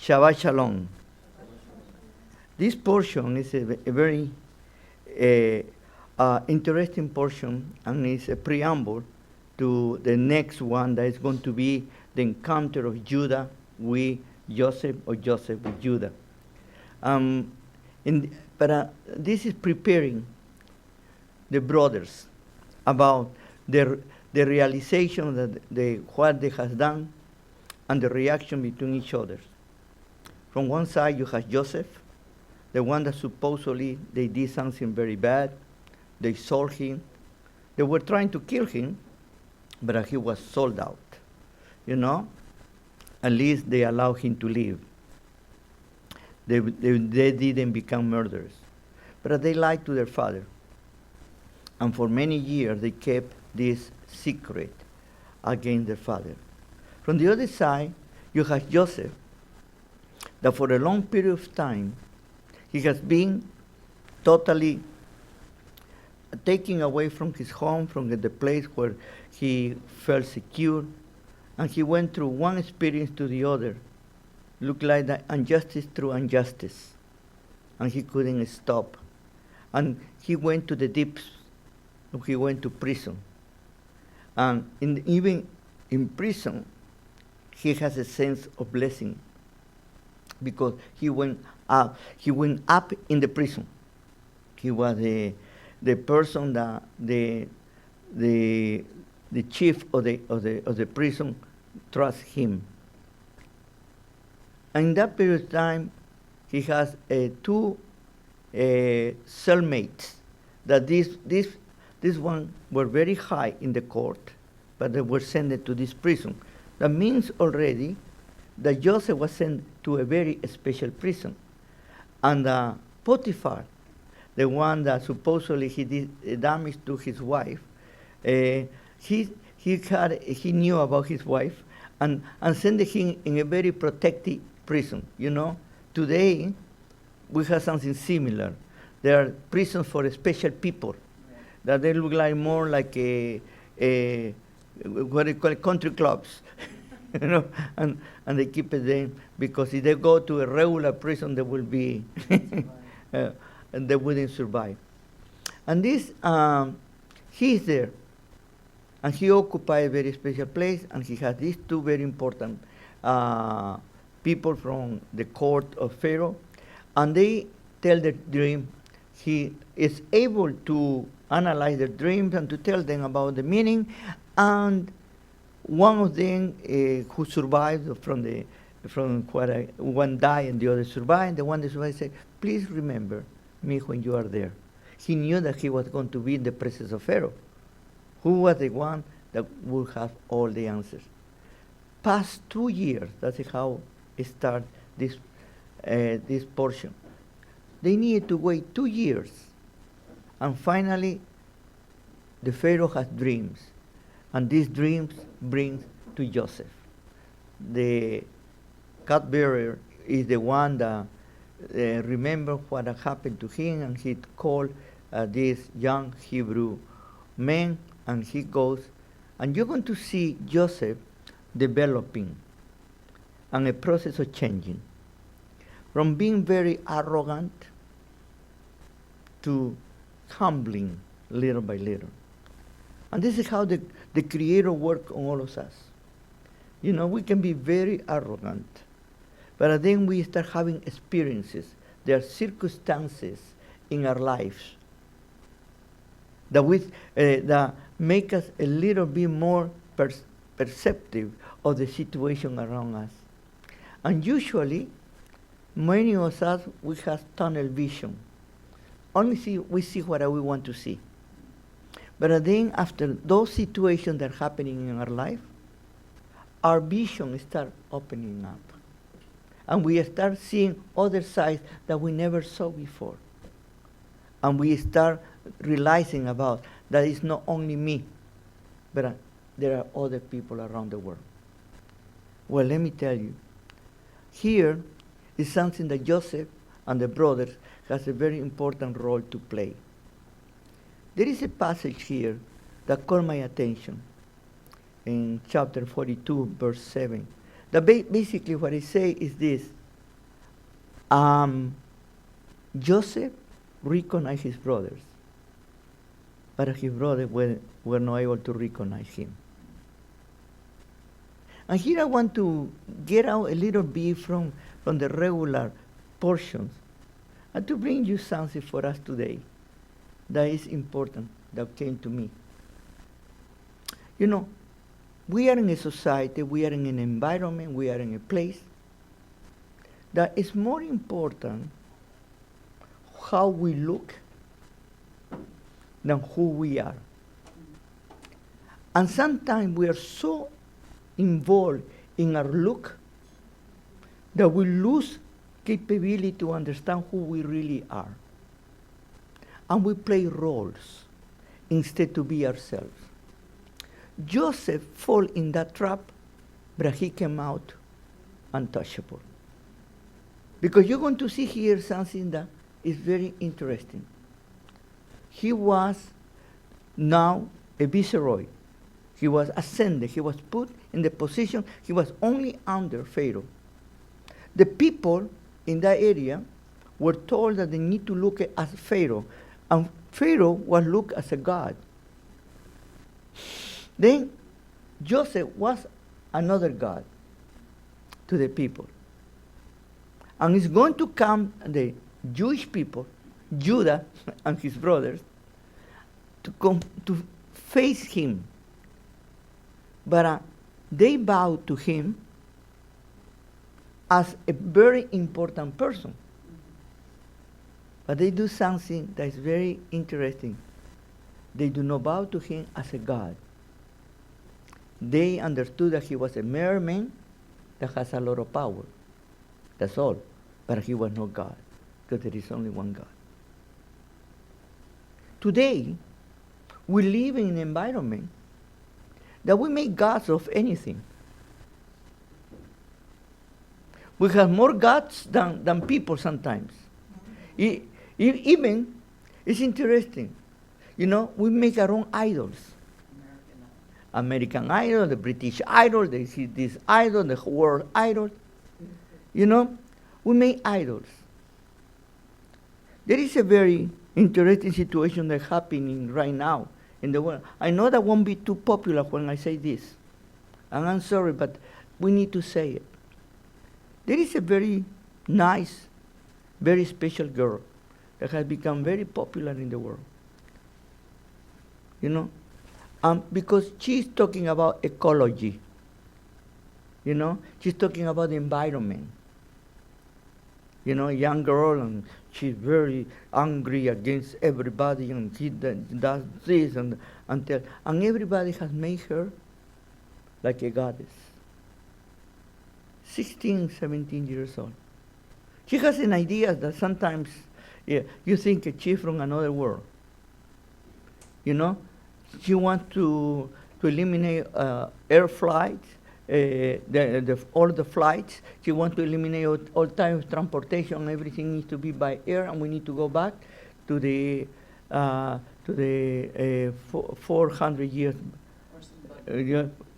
Shabbat Shalom. This portion is a very interesting portion, and it's a preamble to the next one that is going to be the encounter of Judah with Joseph, or Joseph with Judah. But this is preparing the brothers about the realization that what they have done and the reaction between each other. From one side, you have Joseph, the one that supposedly they did something very bad. They sold him. They were trying to kill him, but he was sold out. You know? At least they allowed him to live. They didn't become murderers. But they lied to their father. And for many years, they kept this secret against their father. From the other side, you have Joseph, that for a long period of time, he has been totally taken away from his home, from the place where he felt secure, and he went through one experience to the other. Looked like that injustice through injustice, and he couldn't stop. And he went to the deeps. He went to prison. And even in prison, he has a sense of blessing, because he went up in the prison. He was the person that the chief of the prison trusts him. And in that period of time, he has two cellmates. That this one were very high in the court, but they were sent to this prison. That means already that Joseph was sent to a very special prison. And Potiphar, the one that supposedly he did damage to his wife, he knew about his wife and sent him in a very protected prison. You know, today we have something similar. There are prisons for special people that they look like more like what do you call it, country clubs. You know, and they keep it there, because if they go to a regular prison, they will be, and they wouldn't survive. And this, he's there, and he occupies a very special place, and he has these two very important people from the court of Pharaoh, and they tell the dream. He is able to analyze the dreams and to tell them about the meaning, and one of them who survived one died and the other survived. The one that survived said, "Please remember me when you are there." He knew that he was going to be in the presence of Pharaoh, who was the one that would have all the answers. Past 2 years, that's how it starts this portion. They needed to wait 2 years, and finally, the Pharaoh has dreams. And these dreams bring to Joseph. The cupbearer is the one that remembered what had happened to him, and he called this young Hebrew man, and he goes. And you're going to see Joseph developing and a process of changing. From being very arrogant to humbling little by little. And this is how the Creator works on all of us. You know, we can be very arrogant, but then we start having experiences. There are circumstances in our lives that make us a little bit more perceptive of the situation around us. And usually, many of us, we have tunnel vision. We see what we want to see. But then after those situations that are happening in our life, our vision starts opening up. And we start seeing other sides that we never saw before. And we start realizing about that it's not only me, but there are other people around the world. Well, let me tell you, here is something that Joseph and the brothers has a very important role to play. There is a passage here that caught my attention in chapter 42, verse 7. That basically what it says is this, Joseph recognized his brothers, but his brothers were not able to recognize him. And here I want to get out a little bit from the regular portions and to bring you something for us today that is important, that came to me. You know, we are in a society, we are in an environment, we are in a place that is more important how we look than who we are. And sometimes we are so involved in our look that we lose capability to understand who we really are. And we play roles instead to be ourselves. Joseph fell in that trap, but he came out untouchable. Because you're going to see here something that is very interesting. He was now a viceroy. He was ascended. He was put in the position. He was only under Pharaoh. The people in that area were told that they need to look at Pharaoh. And Pharaoh was looked as a god. Then Joseph was another god to the people. And it's going to come the Jewish people, Judah and his brothers, to face him. But they bow to him as a very important person. But they do something that is very interesting. They do not bow to him as a god. They understood that he was a mere man that has a lot of power. That's all. But he was not God, because there is only one God. Today, we live in an environment that we make gods of anything. We have more gods than people sometimes. Even, it's interesting, you know, we make our own idols. American Idol, the British Idol, they see this idol, the world idol. You know, we make idols. There is a very interesting situation that's happening right now in the world. I know that won't be too popular when I say this, and I'm sorry, but we need to say it. There is a very nice, very special girl that has become very popular in the world. You know? Because she's talking about ecology. You know? She's talking about the environment. You know, a young girl, and she's very angry against everybody, and she does this, and everybody has made her like a goddess. 16, 17 years old. She has an idea that sometimes you think she's from another world. You know? She wants to eliminate air flights, all the flights. She wants to eliminate all types of transportation. Everything needs to be by air, and we need to go back to the 400 years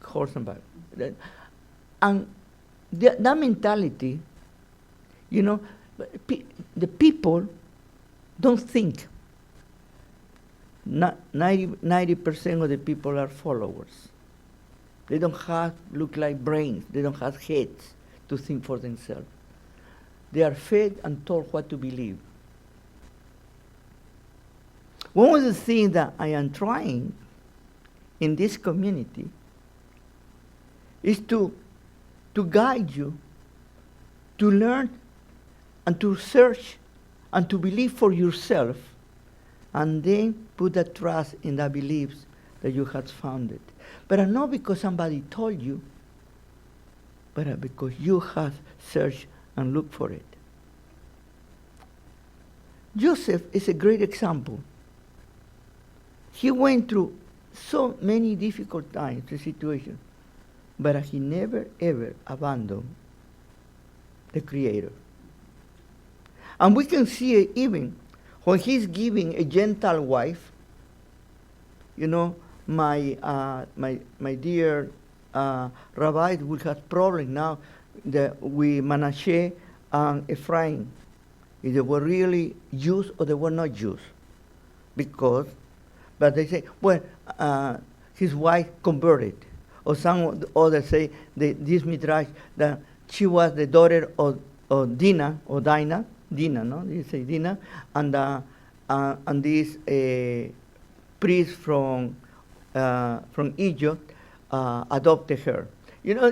horse and buggy. And that mentality, you know, the people don't think. 90% of the people are followers. They don't look like brains. They don't have heads to think for themselves. They are fed and told what to believe. One of the things that I am trying in this community is to guide you to learn and to search and to believe for yourself, and then put that trust in the beliefs that you have founded. But not because somebody told you, but because you have searched and looked for it. Joseph is a great example. He went through so many difficult times, the situation, but he never ever abandoned the Creator. And we can see it even when he's giving a Gentile wife. You know, my dear Rabbi will have problem now with Manasseh and Ephraim, if they were really Jews or they were not Jews. Because, but they say, well, his wife converted. Or some others say, this midrash, that she was the daughter of Dinah, or Dinah, no? You say Dinah, and this priest from Egypt adopted her. You know,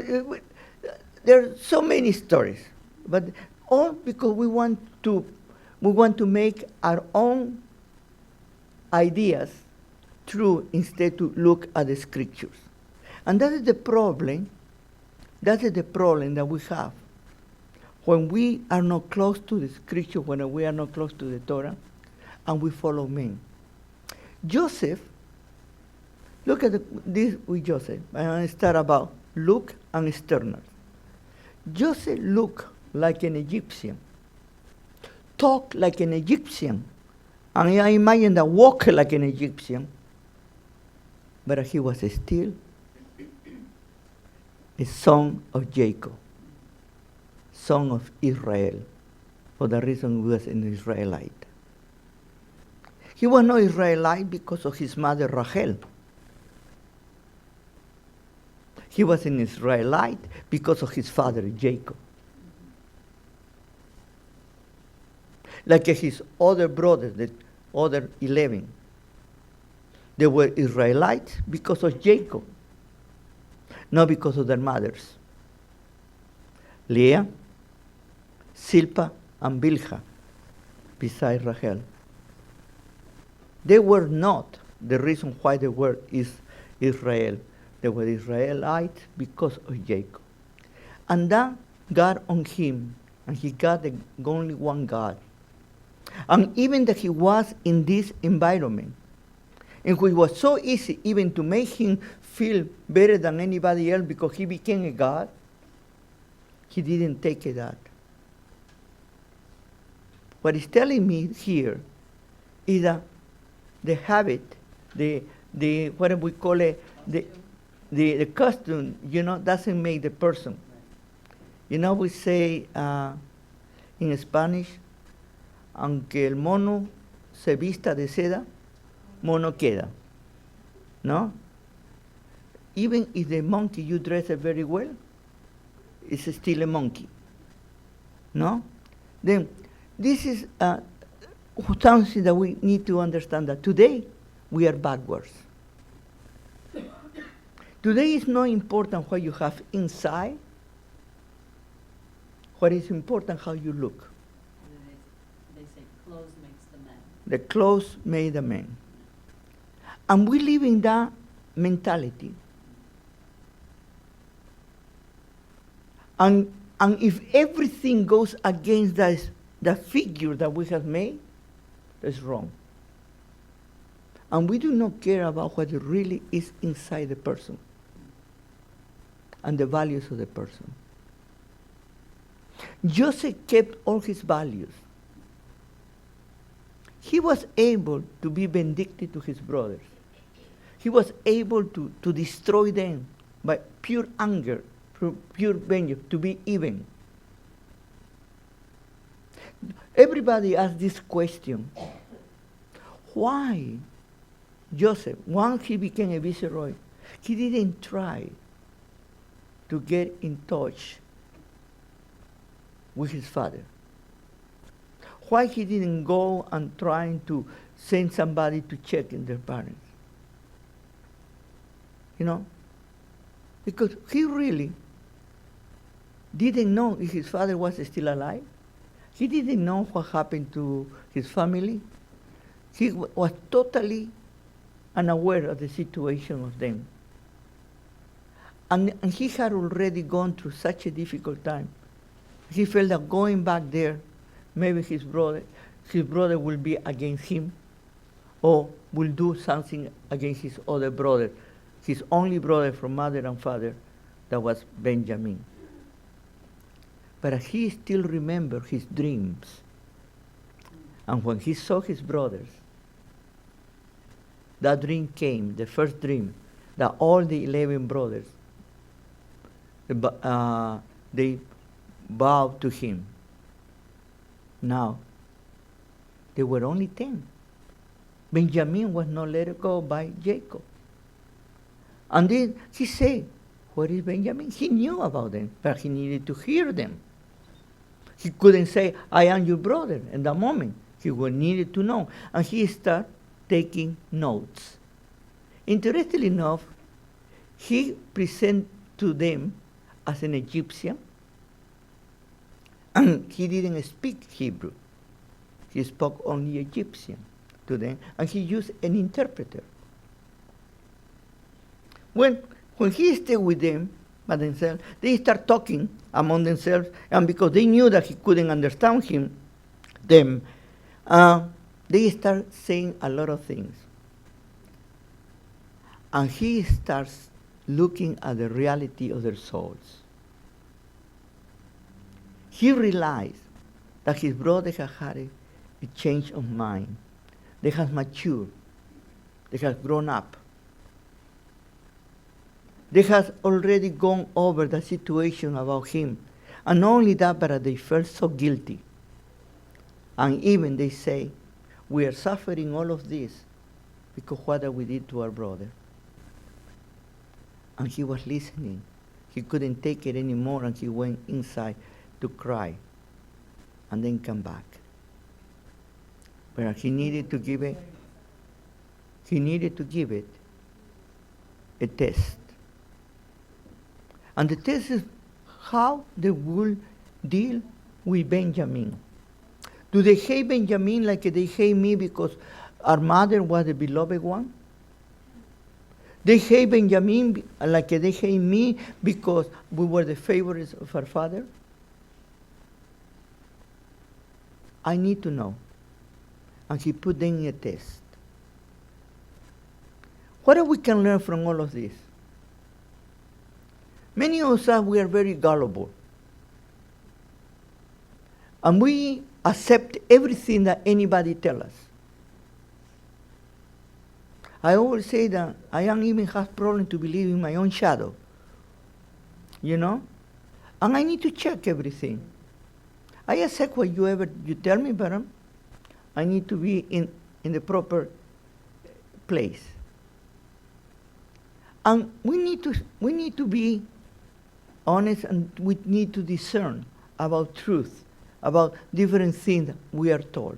there are so many stories, but all because we want to make our own ideas true instead to look at the scriptures. And that is the problem. That is the problem that we have. When we are not close to the scripture, when we are not close to the Torah, and we follow men. Joseph, look at this with Joseph. I'm going to start about look and external. Joseph looked like an Egyptian, talked like an Egyptian, and I imagine that walked like an Egyptian, but he was still a son of Jacob, son of Israel, for the reason he was an Israelite. He was not Israelite because of his mother Rachel. He was an Israelite because of his father Jacob. Like his other brothers, the other 11. They were Israelites because of Jacob, not because of their mothers. Leah, Silpah, and Bilhah, beside Rachel. They were not the reason why they were Israel. They were Israelites because of Jacob. And that got on him, and he got the only one God. And even that he was in this environment, in which it was so easy even to make him feel better than anybody else because he became a God, he didn't take that. What he's telling me here is that the habit, the what we call it, the custom, doesn't make the person. We say in Spanish, aunque el mono se vista de seda, mono queda. No? Even if the monkey you dress it very well, it's still a monkey. No? Then this is something that we need to understand, that today we are backwards. Today is not important what you have inside. What is important, how you look. They say clothes makes the man. The clothes made the man. And we live in that mentality. And if everything goes against the figure that we have made, that's wrong. And we do not care about what really is inside the person and the values of the person. Joseph kept all his values. He was able to be vindictive to his brothers. He was able to destroy them by pure anger, pure vengeance, to be even. Everybody asks this question. Why Joseph, once he became a viceroy, he didn't try to get in touch with his father? Why he didn't go and try to send somebody to check in their parents? Because he really didn't know if his father was still alive. He didn't know what happened to his family. He was totally unaware of the situation of them. And he had already gone through such a difficult time. He felt that going back there, maybe his brother will be against him, or will do something against his other brother, his only brother from mother and father, that was Benjamin. But he still remembered his dreams. And when he saw his brothers, that dream came, the first dream, that all the 11 brothers, they bowed to him. Now, there were only 10. Benjamin was not let go by Jacob. And then he said, where is Benjamin? He knew about them, but he needed to hear them. He couldn't say, I am your brother in that moment. He needed to know. And he started taking notes. Interestingly enough, he presented to them as an Egyptian, and he didn't speak Hebrew. He spoke only Egyptian to them, and he used an interpreter. When he stayed with them by themselves, they start talking among themselves, and because they knew that he couldn't understand them, they start saying a lot of things. And he starts looking at the reality of their souls. He realized that his brother had a change of mind. They have matured. They have grown up. They have already gone over the situation about him. And not only that, but they felt so guilty. And even they say, we are suffering all of this because what we did to our brother. And he was listening. He couldn't take it anymore, and he went inside to cry and then come back. But he needed to give it a test. And the test is how they will deal with Benjamin. Do they hate Benjamin like they hate me because our mother was the beloved one? They hate Benjamin like they hate me because we were the favorites of our father? I need to know. And he put them in a test. What do we can learn from all of this? Many of us, we are very gullible. And we accept everything that anybody tells us. I always say that I don't even have problem to believe in my own shadow. You know? And I need to check everything. I accept whatever you tell me, but I need to be in the proper place. And we need to be honest, and we need to discern about truth, about different things that we are told.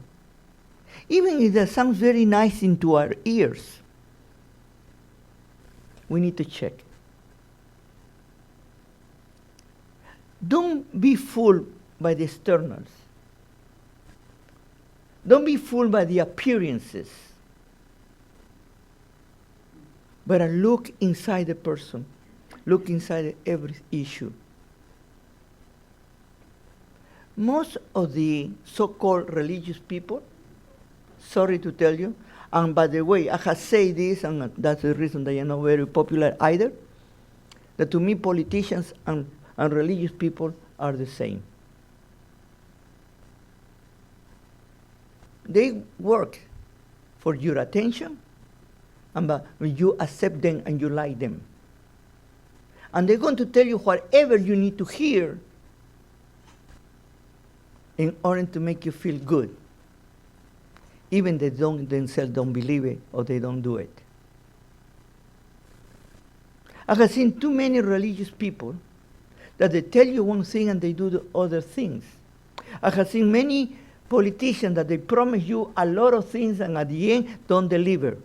Even if that sounds very nice into our ears, we need to check. Don't be fooled by the externals. Don't be fooled by the appearances. But look inside the person. Look inside every issue. Most of the so-called religious people, sorry to tell you, and by the way, I have said this, and that's the reason they are not very popular either, that to me politicians and religious people are the same. They work for your attention, and you accept them and you like them. And they're going to tell you whatever you need to hear in order to make you feel good. Even they themselves don't believe it or they don't do it. I have seen too many religious people that they tell you one thing and they do the other things. I have seen many politicians that they promise you a lot of things and at the end don't deliver.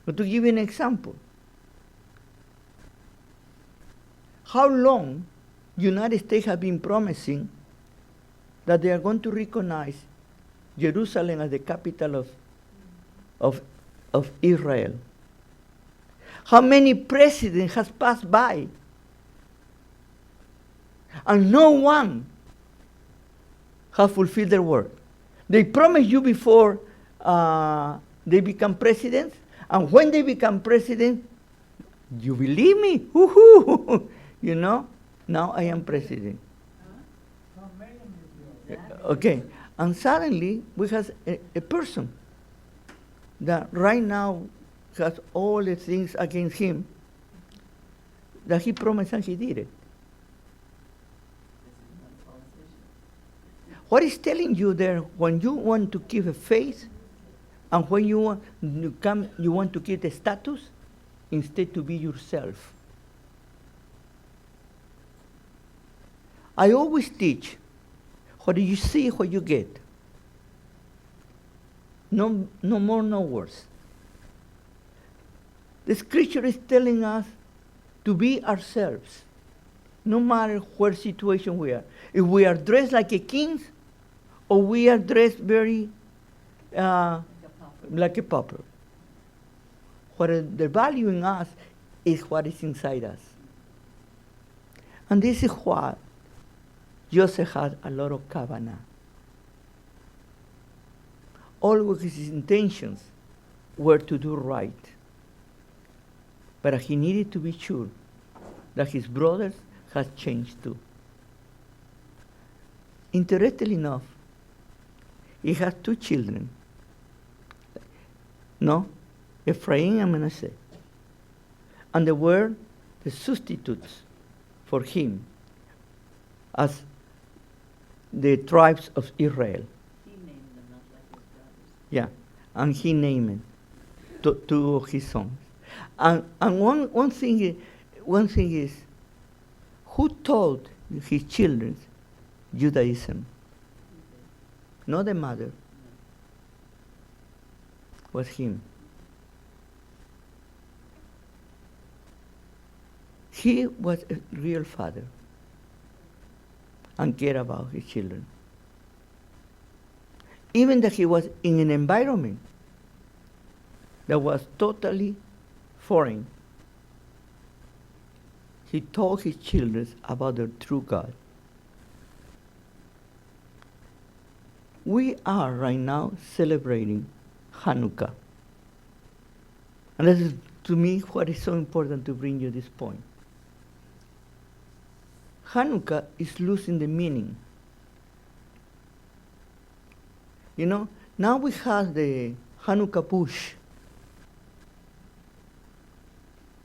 But to give you an example, how long United States have been promising that they are going to recognize Jerusalem as the capital of Israel? How many presidents has passed by? And no one has fulfilled their word. They promised you before they become presidents, and when they become president, you believe me? Woohoo! You know, now I am president. Okay, and suddenly we have a person that right now has all the things against him that he promised and he did it. What is telling you there, when you want to keep a faith, and when you want to keep the status, instead to be yourself. I always teach, what you see, what you get. No more, no worse. The scripture is telling us to be ourselves, no matter what situation we are. If we are dressed like a king, or we are dressed very like a pauper. What the value in us is what is inside us. And this is what Joseph had a lot of kavanah. All of his intentions were to do right. But he needed to be sure that his brothers had changed too. Interestingly enough, he had two children. No? Ephraim and Manasseh. And they were the substitutes for him as the tribes of Israel. He named them, not like his brothers. Yeah, and he named two of his sons. And one thing is, who taught his children Judaism? Not the mother. Was him. He was a real father and cared about his children. Even that he was in an environment that was totally foreign, he taught his children about the true God. We are right now celebrating Hanukkah. And this is, to me, what is so important to bring you this point. Hanukkah is losing the meaning. You know, now we have the Hanukkah bush,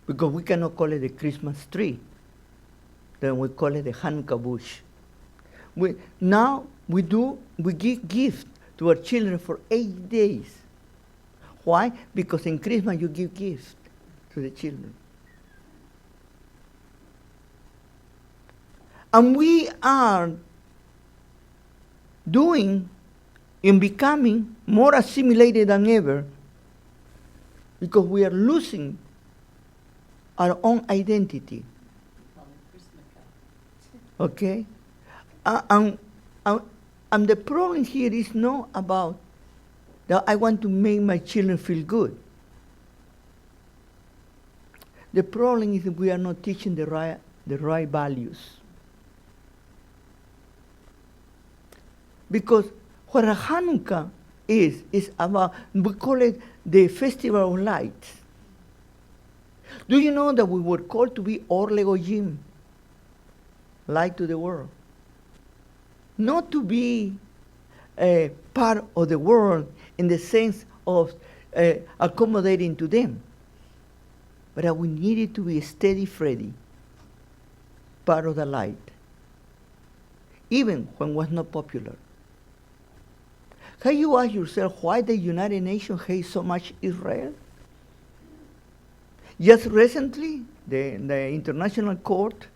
because we cannot call it the Christmas tree. Then we call it the Hanukkah bush. We give gifts to our children for 8 days. Why? Because in Christmas you give gifts to the children. And we are doing and becoming more assimilated than ever, because we are losing our own identity. We call it Christmas. Okay? And the problem here is not about that I want to make my children feel good. The problem is that we are not teaching the right values. Because what a Hanukkah is about, we call it the Festival of Lights. Do you know that we were called to be Or Legoyim, light to the world? Not to be a part of the world in the sense of accommodating to them, but that we needed to be steady, Freddy, part of the light, even when it was not popular. Can you ask yourself why the United Nations hates so much Israel? Just recently, the International Court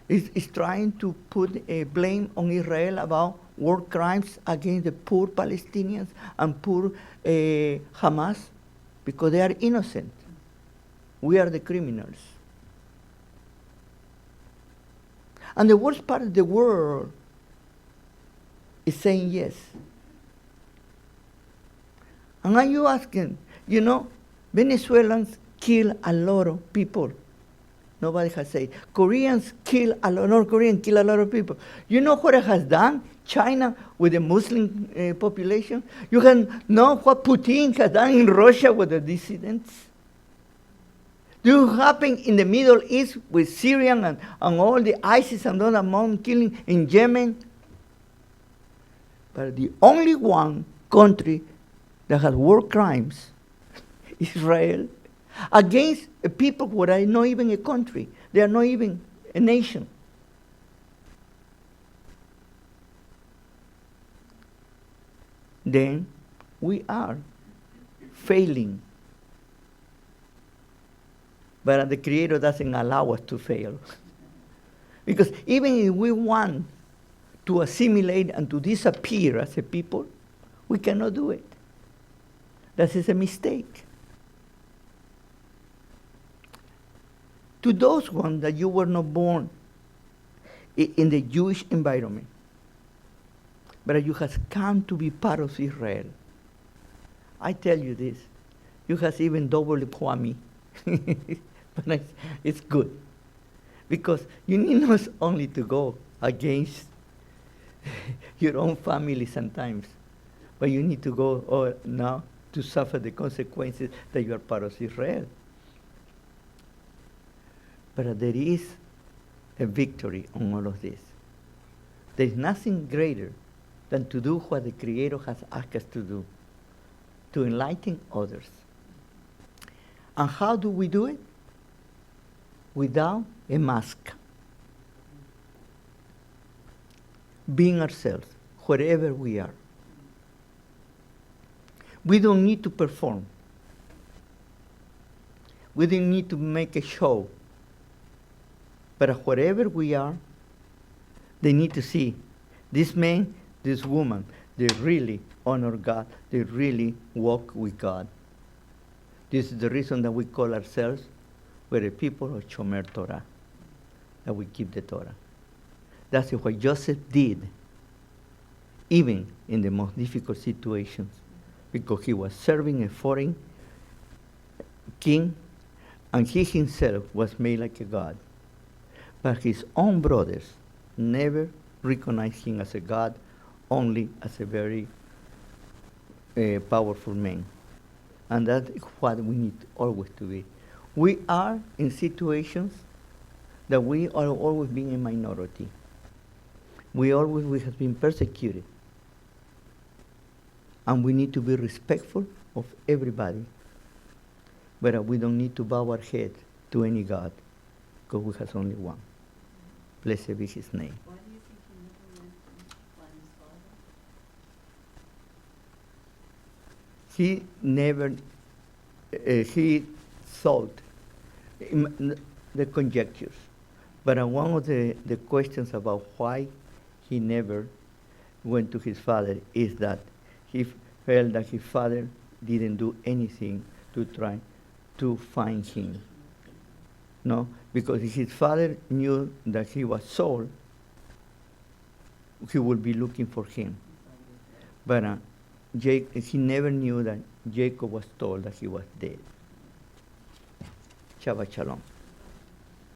is trying to put a blame on Israel about war crimes against the poor Palestinians and poor Hamas, because they are innocent. We are the criminals. And the worst part of the world is saying yes. And are you asking, you know, Venezuelans kill a lot of people. Nobody has said. Koreans kill a lot, North Koreans kill a lot of people. You know what it has done? China with the Muslim population. You can know what Putin has done in Russia with the dissidents. Do it happen in the Middle East with Syrian and all the ISIS and all among killing in Yemen? But the only one country that has war crimes, Israel, against a people who are not even a country. They are not even a nation. then we are failing. But the Creator doesn't allow us to fail. Because even if we want to assimilate and to disappear as a people, we cannot do it. That is a mistake. To those ones that you were not born in the Jewish environment, but you have come to be part of Israel, I tell you this, you have even double me. But it's good. Because you need not only to go against your own family sometimes, but you need to go now to suffer the consequences that you are part of Israel. But there is a victory on all of this. There is nothing greater than to do what the Creator has asked us to do, to enlighten others. And how do we do it? Without a mask. Being ourselves, wherever we are. We don't need to perform. We don't need to make a show. But wherever we are, they need to see this man, this woman, they really honor God. They really walk with God. This is the reason that we call ourselves, we're a people of Shomer Torah, that we keep the Torah. That's what Joseph did, even in the most difficult situations, because he was serving a foreign king, and he himself was made like a god. But his own brothers never recognized him as a god, only as a very powerful man. And that's what we need always to be. We are in situations that we are always being a minority. We have been persecuted. And we need to be respectful of everybody. But we don't need to bow our head to any God, because we have only one. Blessed be his name. Why do you think he never went to find his father? He thought the conjectures. But one of the questions about why he never went to his father is that he felt that his father didn't do anything to try to find him. No, because if his father knew that he was sold, he would be looking for him. But he never knew that Jacob was told that he was dead. Shabbat Shalom.